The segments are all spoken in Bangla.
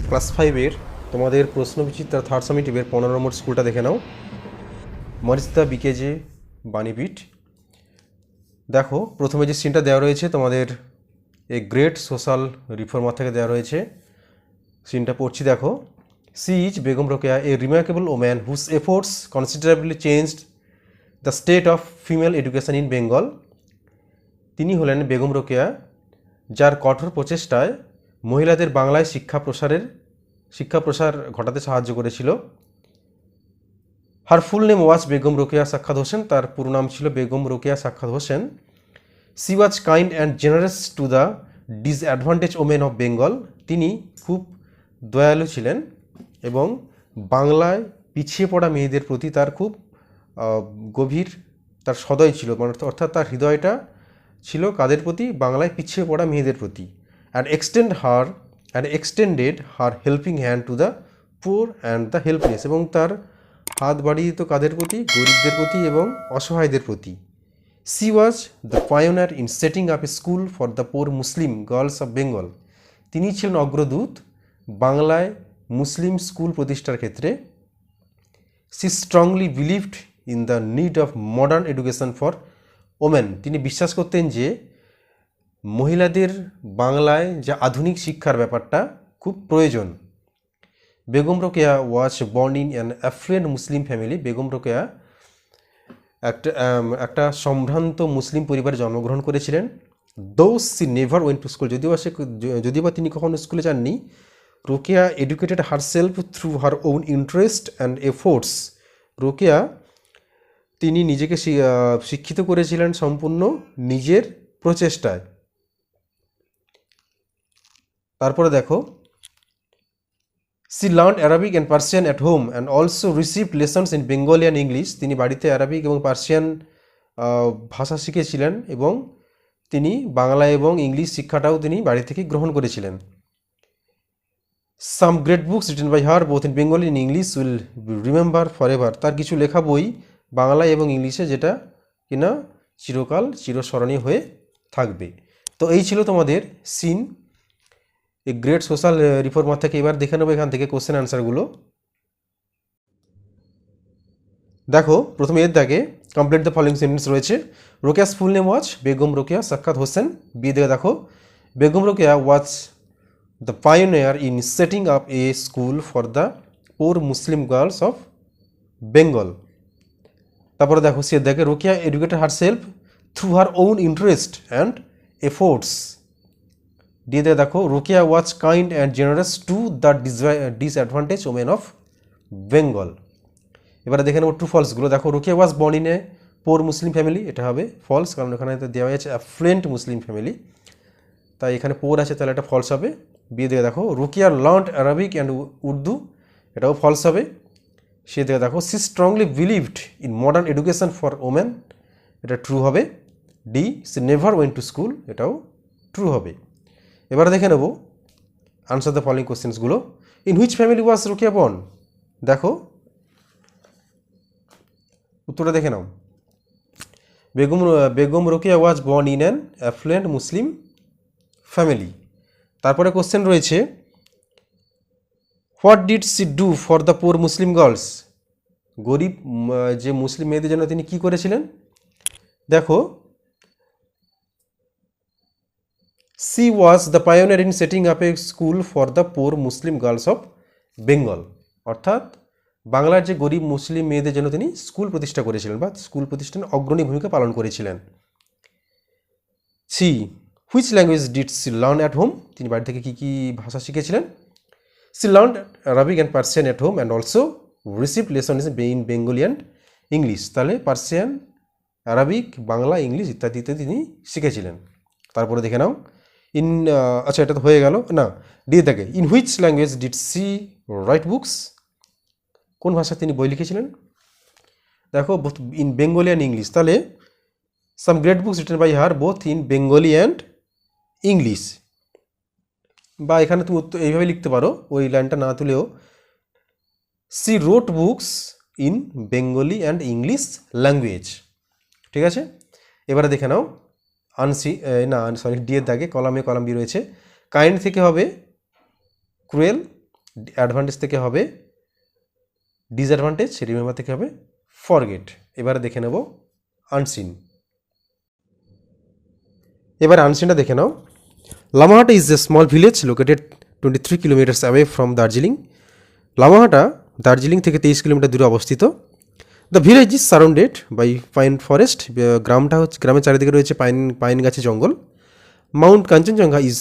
ক্লাস 5-এর তোমাদের প্রশ্নবিচিত্রা থার্ড সামেটিভের 15 নম্বর স্কুলটা দেখে নাও। মরিস্তা বিকেজে বাণীপীঠ। দেখো প্রথমে যে সিনটা দেওয়া রয়েছে তোমাদের এ গ্রেট সোশ্যাল রিফর্মার থেকে দেওয়া রয়েছে। সিনটা পড়ছি দেখো। She is Begum Rokeya a remarkable woman whose efforts considerably changed the state of female education in Bengal. তিনি হলেন বেগম রোকেয়া, যার কঠোর প্রচেষ্টায় মহিলাদের বাংলায় শিক্ষা প্রসার ঘটাতে সাহায্য করেছিল। Her full name was Begum Rokeya Sakhawat Hossain. তার পুরো নাম ছিল Begum Rokeya Sakhawat Hossain. She was kind and generous to the disadvantage women of Bengal. তিনি খুব দয়ালু ছিলেন এবং বাংলায় পিছিয়ে পড়া মেয়েদের প্রতি তার খুব গভীর তার সদয় ছিল, অর্থাৎ তার হৃদয়টা ছিল কাদের প্রতি? বাংলায় পিছিয়ে পড়া মেয়েদের প্রতি। And extended her helping hand to the poor and the helpless. এবং তার হাত বাড়িয়ে দিত কাদের প্রতি? গরিবদের প্রতি এবং অসহায়দের প্রতি। She was the pioneer in setting up a school for the poor Muslim girls of Bengal. তিনি ছিলেন অগ্রদূত বাংলায় মুসলিম স্কুল প্রতিষ্ঠার ক্ষেত্রে। She strongly believed in the need of modern education for women. তিনি বিশ্বাস করতেন যে মহিলাদের বাংলায় যে আধুনিক শিক্ষার ব্যাপারটা খুব প্রয়োজন। Begum Rokeya was born in an affluent Muslim family. Begum Rokeya একটা সম্ভ্রান্ত মুসলিম পরিবারে জন্মগ্রহণ করেছিলেন। Though she never went to school, যদিও বা তিনি কখনো স্কুলে যাননি। Rokeya educated herself through her own interest and efforts. Rokeya তিনি নিজেকে শিক্ষিত করেছিলেন সম্পূর্ণ নিজের প্রচেষ্টায়। তারপরে দেখো, she learn Arabic and Persian at home and also received lessons in Bengali and English. তিনি বাড়িতে অ্যারাবিক এবং পার্সিয়ান ভাষা শিখেছিলেন এবং তিনি বাংলা এবং ইংলিশ শিক্ষাটাও তিনি বাড়ি থেকে গ্রহণ করেছিলেন। Some great books written by her both in Bengali in English will remember for ever. তার কিছু লেখা বই বাংলা এবং ইংলিশে যেটা কিনা চিরকাল চিরস্মরণীয় হয়ে থাকবে। তো এই ছিল তোমাদের সিন এই গ্রেট সোশ্যাল রিফর্মার থেকে। এবার দেখে নেবো এখান থেকে কোশ্চেন অ্যান্সারগুলো। দেখো প্রথমে এর দাগে কমপ্লিট দ্য ফলোইং সেন্টেন্স রয়েছে। Rokeya's full name was Begum Rokeya Sakhawat Hossain. B দিকে দেখো, Begum Rokeya was the pioneer in setting up a school for the poor Muslim girls of Bengal. তারপরে দেখো সে দেখে, Rokeya educated herself through her own interest and efforts. দিয়ে দেখো, Rokeya was kind and generous to the disadvantage women of Bengal. এবারে দেখে নেব ট্রু ফলসগুলো। দেখো, Rokeya was born in A poor Muslim family, এটা হবে ফলস, কারণ এখানে দেওয়া হয়েছে অ্যাফ্লুয়েন্ট মুসলিম ফ্যামিলি, তাই এখানে পোর আছে, তাহলে এটা ফলস হবে। বিয়ে দিয়ে দেখো, Rokeya learned Arabic and Urdu, এটাও ফলস হবে। সে দিয়ে দেখো, she strongly believed in modern education for women, এটা ট্রু হবে। D, she never went to school, এটাও ট্রু হবে। এবারে দেখে নেব আনসার দ্য ফলোইং কোশ্চেন্সগুলো। In which family was Rokeya born? দেখো উত্তরটা দেখে নাও। Begum Rokeya was born in an affluent Muslim family. তারপরে কোশ্চেন রয়েছে, what did she do for the poor Muslim girls? গরিব যে মুসলিম মেয়েদের জন্য তিনি কি করেছিলেন? দেখো, C was the pioneer in setting up a school for the poor Muslim girls of Bengal. অর্থাৎ বাংলার যে গরিব মুসলিম মেয়েদের জন্য তিনি স্কুল প্রতিষ্ঠা করেছিলেন বা স্কুল প্রতিষ্ঠানে অগ্রণী ভূমিকা পালন করেছিলেন। She, which language did she learn at home? তিনি বাড়ি থেকে কী কী ভাষা শিখেছিলেন? She learn Arabic and Persian at home and also receive lesson in Bengali and English. তাহলে পার্সিয়ান, অ্যারাবিক, বাংলা, ইংলিশ ইত্যাদিতে তিনি শিখেছিলেন। তারপরে দেখে নাও আচ্ছা এটা তো হয়ে গেল না। দিয়ে দেখে, in which language did she write books? কোন ভাষায় তিনি বই লিখেছিলেন? দেখো, both in Bengali and English. তাহলে some great books written by her both in Bengali and English. বা এখানে তুমি এইভাবে লিখতে পারো, ওই লাইনটা না তুলেও, she wrote books in Bengali and English language. ঠিক আছে, এবারে দেখে নাও ডি এর দাগে কলাম এ কলাম বি রয়েছে। কাইন্ড থেকে হবে ক্রুয়েল, অ্যাডভান্টেজ থেকে হবে ডিসঅ্যাডভান্টেজ, রিমেম্বার থেকে হবে ফরগেট। এবারে দেখে নেব আনসিন। এবার আনসিনটা দেখে নাও। Lamahatta is a small village located 23 kilometres away from Darjeeling. Lamahatta Darjeeling থেকে 23 কিলোমিটার দূরে অবস্থিত। The village is surrounded by pine forest. গ্রামের চারিদিকে রয়েছে পাইন গাছে জঙ্গল। Mount Kanchenjunga is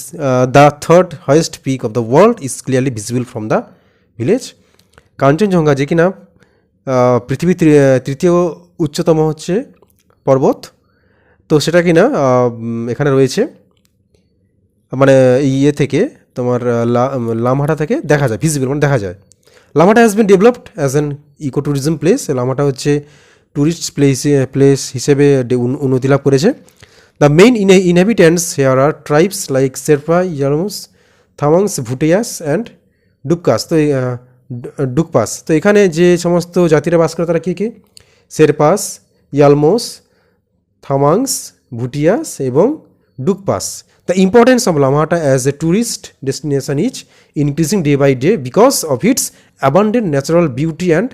the third highest peak of the world is clearly visible from the village. Kanchenjunga যে কিনা পৃথিবীর তৃতীয় উচ্চতম হচ্ছে পর্বত, তো সেটা কিনা এখানে রয়েছে, মানে থেকে তোমার লামহাটা থেকে দেখা যায়, ভিজিবল মানে দেখা যায়। Lamahatta has been developed as an eco tourism place. Lamahatta হচ্ছে ট্যুরিস্ট প্লেস হিসেবে উন্নতি লাভ করেছে। The main inhabitants here are tribes like Sherpa, Yolmos, Tamangs, Bhutias and Dukpas. তো ডুকপাস, তো এখানে যে সমস্ত জাতিরা বাস করে তারা কী কী? শেরপাস, ইয়ালমোস, থামাংস, ভুটিয়াস এবং ডুকপাস। The importance of Lamata as a tourist destination is increasing day by day because of its abundant natural beauty and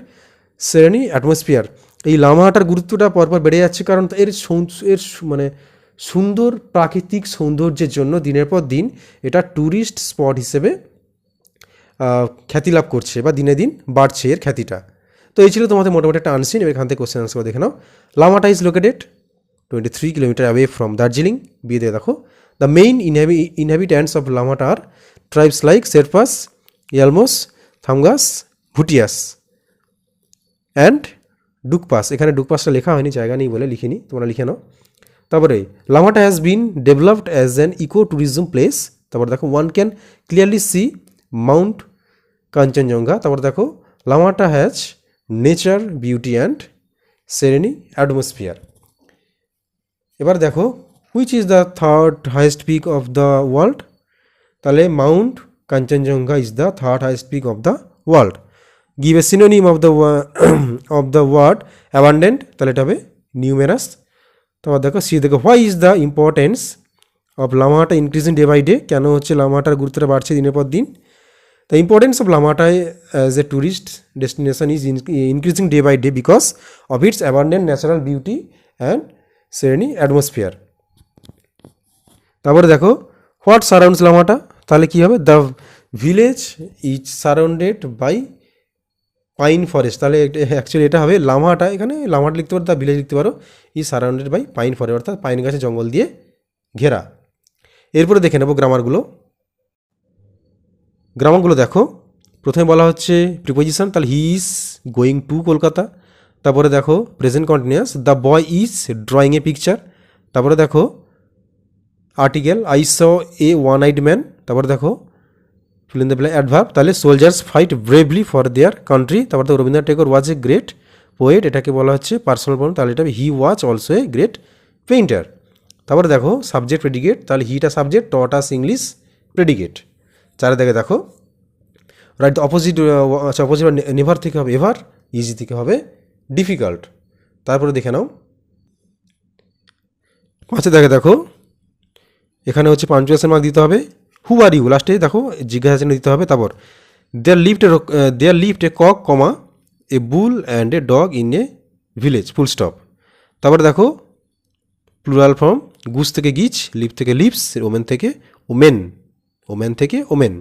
serene atmosphere. এই লামাহাটার গুরুত্বটা পরপর বেড়ে যাচ্ছে কারণ এর মানে সুন্দর প্রাকৃতিক সৌন্দর্যের জন্য দিনের পর দিন এটা ট্যুরিস্ট স্পট হিসেবে খ্যাতি লাভ করছে বা দিনে দিন বাড়ছে এর খ্যাতিটা। তো এই ছিল তোমাদের মোটামুটি একটা আনসিন। এখান থেকে কোশ্চেন আনসার দেখে নাও। Lamahatta is located 23 kilometre away from Darjeeling. বিয়ে দিয়ে দেখো। The main inhabitants of Lamata are tribes like Sherpas, Yalmos, Thamgas, Bhutias and Dukpas. এখানে ডুকপাসটা লেখা হয়নি, জায়গা নেই বলে লিখিনি, তোমরা লিখে নাও। তারপরে Lamahatta has been developed as an eco tourism place. তারপর দেখো one can clearly see mount Kanchenjunga. তারপর দেখো Lamahatta has nature beauty and serene atmosphere. এবার দেখো which is the third highest peak of the world? তাহলে Mount Kanchenjunga is the third highest peak of the world. Give a synonym of the word abundant, তাহলে এটা হবে numerous. তারপর দেখো সি দেখো why is the importance of Lamata increasing day by day? কেন হচ্ছে লামাটার গুরুত্বটা বাড়ছে দিনের পর দিন? The importance of Lamata as a tourist destination is increasing day by day because of its abundant natural beauty and serene atmosphere. তারপরে দেখো হোয়াট সারাউন্ডস লামাটা, তাহলে কী হবে? The village is surrounded by pine forest. তাহলে অ্যাকচুয়ালি এটা হবে লামাটা, এখানে লামাটা লিখতে পারো, দ্য ভিলেজ লিখতে পারো is surrounded by pine forest, অর্থাৎ পাইন গাছের জঙ্গল দিয়ে ঘেরা। এরপরে দেখে নেবো গ্রামারগুলো দেখো। প্রথমে বলা হচ্ছে প্রিপোজিশন, তাহলে he is going to Kolkata. তারপরে দেখো present continuous, the boy is drawing a picture. তারপরে দেখো article I saw a one eyed man. তারপর দেখো fill in the blank adverb, তাহলে soldiers fight bravely for their country. তারপর দেখো Rabindranath Tagore was a great poet, এটাকে বলা হচ্ছে পার্সোনাল প্রনাউন, তাহলে এটা he was also a great painter. তারপরে দেখো সাবজেক্ট প্রেডিকেট, তাহলে হিটা সাবজেক্ট, টট আস ইংলিশ প্রেডিকেট। চারিদিকে দেখো রাইট অপোজিট, আচ্ছা অপোজিট নেভার থেকে হবে এভার, ইজি থেকে হবে ডিফিকাল্ট। তারপরে দেখে নাও পাঁচে দেখো এখানে হচ্ছে পাঞ্চুয়েশন মার্ক দিতে হবে। হু আর ইউ লাস্টে দেখো জিজ্ঞাসা দিতে হবে। তারপর there lived a cock comma a bull and a dog in a village full stop. তারপরে দেখো প্লুরাল ফর্ম, গুজ থেকে গিচ, লিভ থেকে লিভস, ওমেন থেকে ওমেন, ওমেন থেকে ওমেন।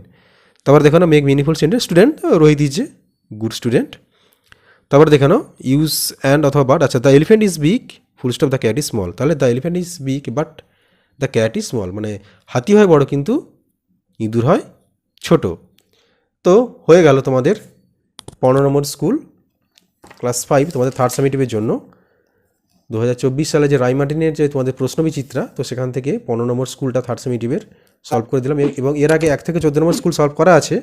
তারপর দেখো না make meaningful sentence, student Rohit is a good student. তারপরে দেখো ইউজ অ্যান্ড অথবা বাট। আচ্ছা the elephant is big full stop, the cat is small. তাহলে the elephant is big but the cat is small, মানে হাতি হয় বড় কিন্তু ইঁদুর হয় ছোট। তো হয়ে গেল তোমাদের 15 নম্বর স্কুল ক্লাস 5 তোমাদের থার্ড সামেটিভের জন্য 2024 সালে যে রায়মার্টিনের যে তোমাদের প্রশ্নবিচিত্রা, তো সেখান থেকে 15 নম্বর স্কুলটা থার্ড সামেটিভের সলভ করে দিলাম। এবং এর আগে 1 থেকে 14 নম্বর স্কুল সলভ করা আছে,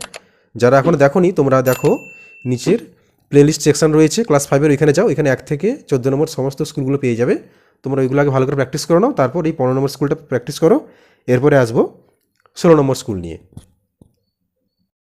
যারা এখনও দেখোনি তোমরা দেখো, নিচের প্লেলিস্ট সেকশন রয়েছে ক্লাস 5-এর, ওইখানে যাও, এখানে 1 থেকে 14 নম্বর সমস্ত স্কুলগুলো পেয়ে যাবে। তোমরা ওইগুলো আগে ভালো করে প্র্যাকটিস করে নাও, তারপর এই 15 নম্বর স্কুলটা প্র্যাকটিস করো, এরপরে আসবো 16 নম্বর স্কুল নিয়ে।